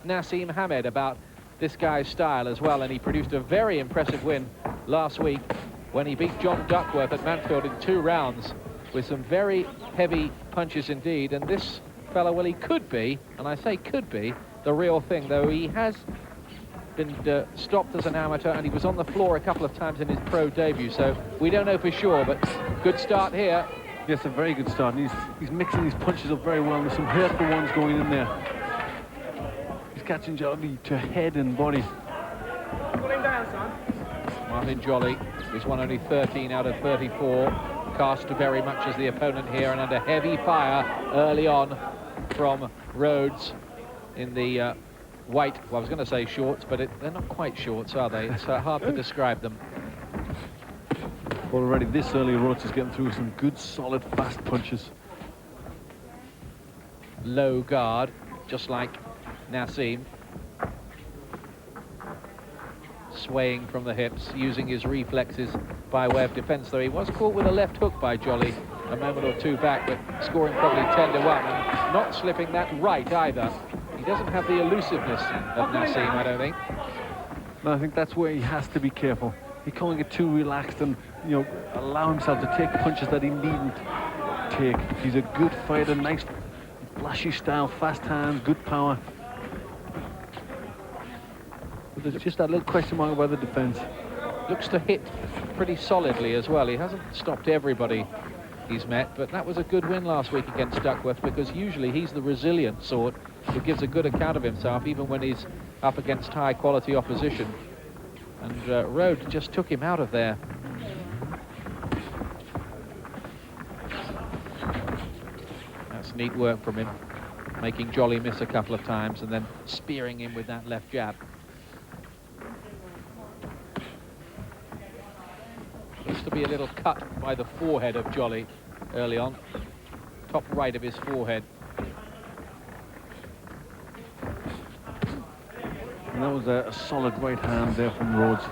Nassim Hamed about this guy's style as well, and he produced a very impressive win last week when he beat John Duckworth at Mansfield in 2 rounds with some very heavy punches indeed. And this fellow, well, he could be, and I say could be, the real thing, though he has been stopped as an amateur, and he was on the floor a couple of times in his pro debut, so we don't know for sure, but good start here. Yes, a very good start. And he's mixing these punches up very well. There's some hurtful ones going in there. He's catching Jolley to head and body. Pull him down, son. Martin Jolley, who's won only 13 out of 34, cast very much as the opponent here, and under heavy fire early on from Rhodes in the white, well, I was going to say shorts, but they're not quite shorts, are they? It's hard to describe them. Already this early, Rhodes is getting through some good, solid, fast punches. Low guard, just like Nassim. Swaying from the hips, using his reflexes by way of defense, though he was caught with a left hook by Jolley a moment or two back, but scoring probably 10-1 and not slipping that right either. He doesn't have the elusiveness of Nassim, I don't think. No, I think that's where he has to be careful. He can't get too relaxed and, you know, allow himself to take punches that he needn't take. He's a good fighter, nice, flashy style, fast hands, good power. But there's just that little question mark about the defense. Looks to hit pretty solidly as well. He hasn't stopped everybody he's met, but that was a good win last week against Duckworth, because usually he's the resilient sort who gives a good account of himself even when he's up against high quality opposition. And Rhodes just took him out of there. That's neat work from him, making Jolley miss a couple of times and then spearing him with that left jab. Looks to be a little cut by the forehead of Jolley early on, top right of his forehead. And that was a solid right hand there from Rhodes.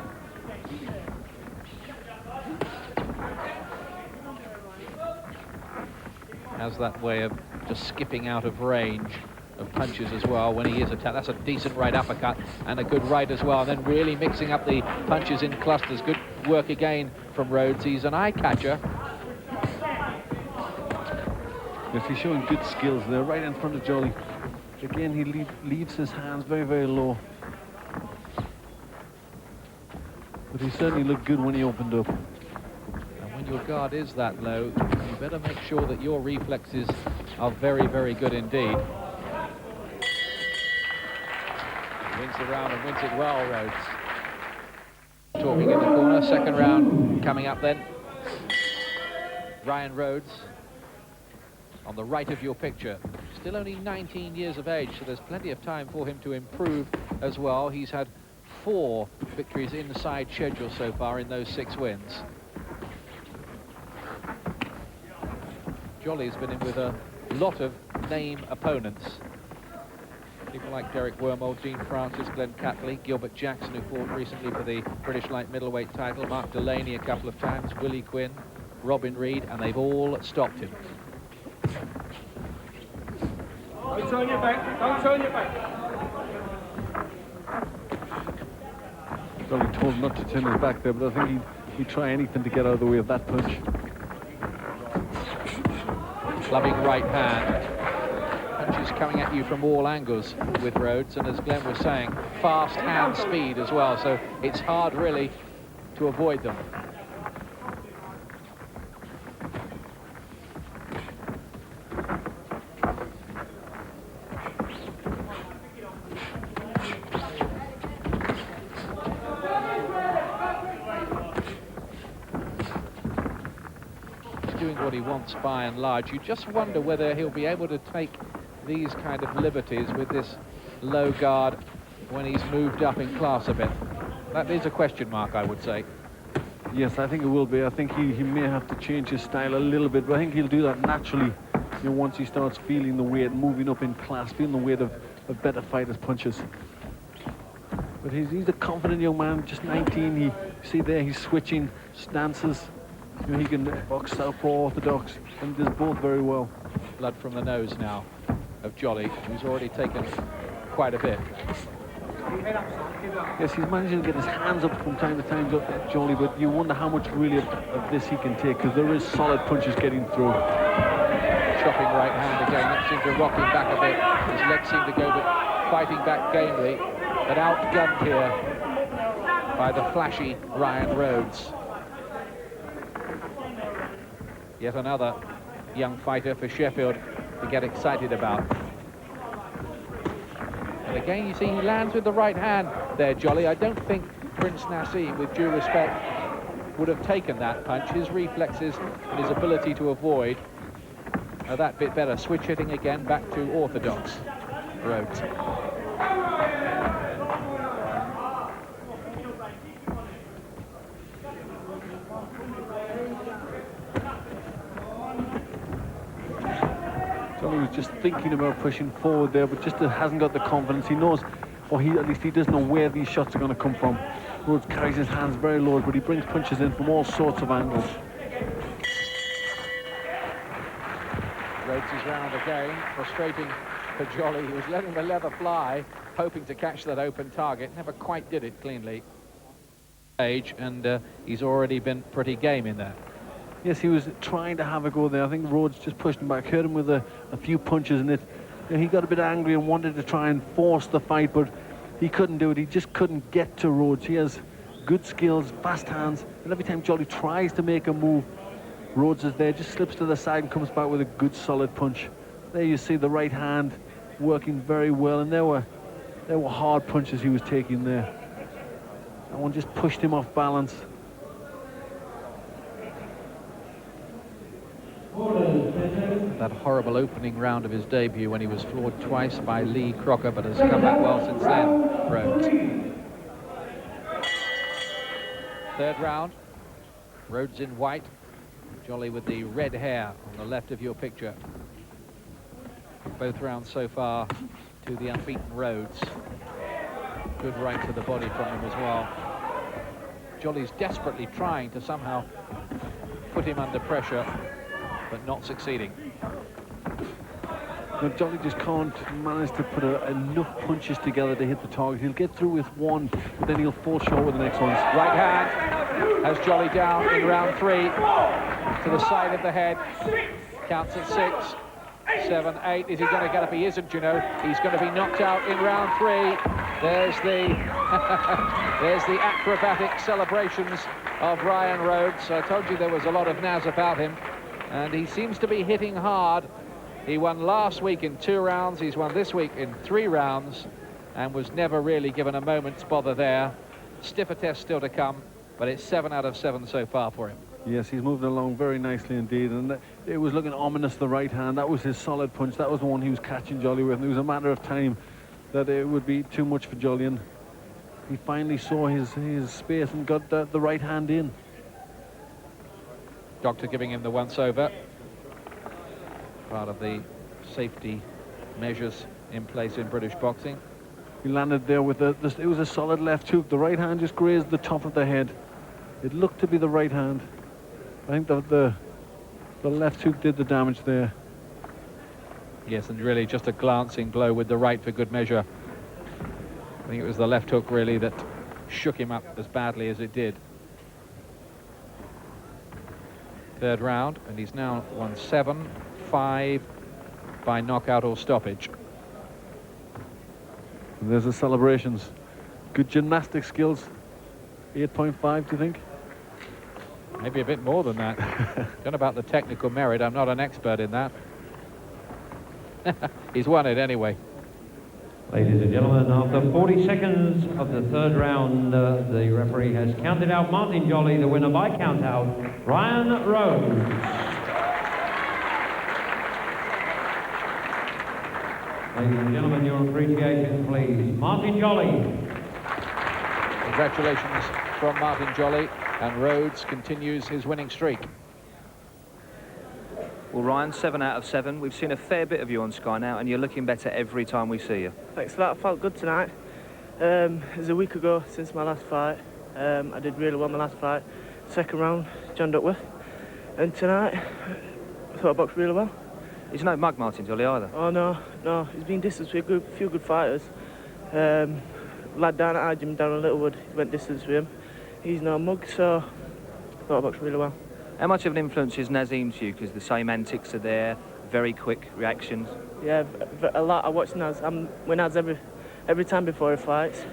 Has that way of just skipping out of range of punches as well when he is attacked. That's a decent right uppercut and a good right as well, and then really mixing up the punches in clusters. Good work again from Rhodes. He's an eye catcher. Yes, he's showing good skills there, right in front of Jolley. Again, he leaves his hands very, very low. But he certainly looked good when he opened up. And when your guard is that low, you better make sure that your reflexes are very, very good indeed. Wins the round and wins it well, Rhodes. Talking in the corner, second round coming up then. Ryan Rhodes on the right of your picture. Still only 19 years of age, so there's plenty of time for him to improve as well. He's had 4 victories inside schedule so far in those 6 wins. Jolley's been in with a lot of name opponents. People like Derek Wormold, Gene Francis, Glenn Catley, Gilbert Jackson, who fought recently for the British light middleweight title, Mark Delaney a couple of times, Willie Quinn, Robin Reed, and they've all stopped him. Don't turn your back. Don't turn your back. Jolley told him not to turn his back there, but I think he'd try anything to get out of the way of that punch. Clubbing right hand. Punches coming at you from all angles with Rhodes, and as Glenn was saying, fast hand speed as well, so it's hard really to avoid them. Doing what he wants by and large. You just wonder whether he'll be able to take these kind of liberties with this low guard when he's moved up in class a bit. That is a question mark, I would say. Yes, I think it will be. I think he may have to change his style a little bit, but I think he'll do that naturally, you know, once he starts feeling the weight, moving up in class, feeling the weight of better fighters' punches. But he's a confident young man, just 19. You see there, he's switching stances. You know, he can box southpaw, orthodox, and does both very well. Blood from the nose now of Jolley, who's already taken quite a bit. Yes, he's managing to get his hands up from time to time, Jolley, but you wonder how much really of this he can take, because there is solid punches getting through. Chopping right hand again, that seemed to rock him back a bit. His legs seem to go, but fighting back gamely, but outgunned here by the flashy Ryan Rhodes. Yet another young fighter for Sheffield to get excited about. And again, you see he lands with the right hand there, Jolley. I don't think Prince Nassim, with due respect, would have taken that punch. His reflexes and his ability to avoid are that bit better. Switch hitting again, back to orthodox Rhodes. Jolley was just thinking about pushing forward there, but just hasn't got the confidence. He knows, or at least he doesn't know where these shots are going to come from. Rhodes carries his hands very low, but he brings punches in from all sorts of angles. Rhodes is round again, frustrating for Jolley. He was letting the leather fly, hoping to catch that open target. Never quite did it cleanly. And he's already been pretty game in there. Yes, he was trying to have a go there. I think Rhodes just pushed him back, hurt him with a few punches, and he got a bit angry and wanted to try and force the fight, but he couldn't do it. He just couldn't get to Rhodes. He has good skills, fast hands, and every time Jolley tries to make a move, Rhodes is there, just slips to the side and comes back with a good solid punch. There you see the right hand working very well, and there were hard punches he was taking there. That one just pushed him off balance. That horrible opening round of his debut when he was floored twice by Lee Crocker, but has come back well since then, Rhodes. Third round, Rhodes in white, Jolley with the red hair on the left of your picture. Both rounds so far to the unbeaten Rhodes. Good right to the body from him as well. Jolley's desperately trying to somehow put him under pressure, but not succeeding. But Jolley just can't manage to put enough punches together to hit the target. He'll get through with one, but then he'll fall short with the next ones. Right hand has Jolley down in round 3 to the side of the head. Counts at 6, 7, 8. Is he going to get up? He isn't, you know. He's going to be knocked out in round 3. There's the there's the acrobatic celebrations of Ryan Rhodes. I told you there was a lot of naz about him, and he seems to be hitting hard. He won last week in 2 rounds. He's won this week in 3 rounds and was never really given a moment's bother there. Stiffer test still to come, but it's 7 out of 7 so far for him. Yes, he's moving along very nicely indeed, and it was looking ominous, the right hand. That was his solid punch. That was the one he was catching Jolley with, and it was a matter of time that it would be too much for Jolley, and he finally saw his space and got the right hand in. Doctor giving him the once-over. Part of the safety measures in place in British boxing. He landed there with it was a solid left hook. The right hand just grazed the top of the head. It looked to be the right hand. I think the left hook did the damage there. Yes, and really just a glancing blow with the right for good measure. I think it was the left hook really that shook him up as badly as it did. Third round, and he's now won 7-5 by knockout or stoppage. And there's the celebrations. Good gymnastic skills. 8.5, do you think? Maybe a bit more than that. Don't know about the technical merit. I'm not an expert in that. He's won it anyway. Ladies and gentlemen, after 40 seconds of the third round, the referee has counted out Martin Jolley, the winner by count out, Ryan Rhodes. Ladies and gentlemen, your appreciation, please. Martin Jolley. Congratulations from Martin Jolley, and Rhodes continues his winning streak. Well, Ryan, 7 out of 7. We've seen a fair bit of you on Sky now, and you're looking better every time we see you. Thanks for that. I felt good tonight. It was a week ago since my last fight. I did really well my last fight. Second round, John Duckworth. And tonight, I thought I boxed really well. He's no mug, Martin Jolley, either. Oh, no. He's been distanced with a few good fighters. Lad down at our gym, Darren Littlewood, went distance with him. He's no mug, so I thought I boxed really well. How much of an influence is Nazim to you? Because the same antics are there, very quick reactions. Yeah, a lot. I watch Naz. I'm with Naz every time before he fights.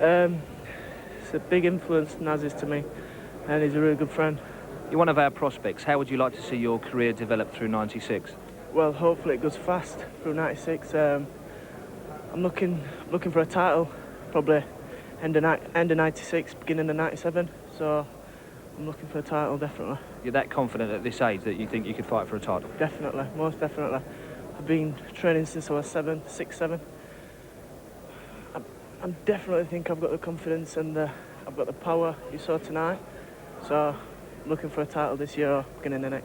It's a big influence, Naz is to me, and he's a really good friend. You're one of our prospects. How would you like to see your career develop through 96? Well, hopefully it goes fast through 96. I'm looking for a title, probably end of 96, beginning of 97. So I'm looking for a title, definitely. You're that confident at this age that you think you could fight for a title? Definitely, most definitely. I've been training since I was 6, 7. I definitely think I've got the confidence and I've got the power you saw tonight. So I'm looking for a title this year or beginning of next.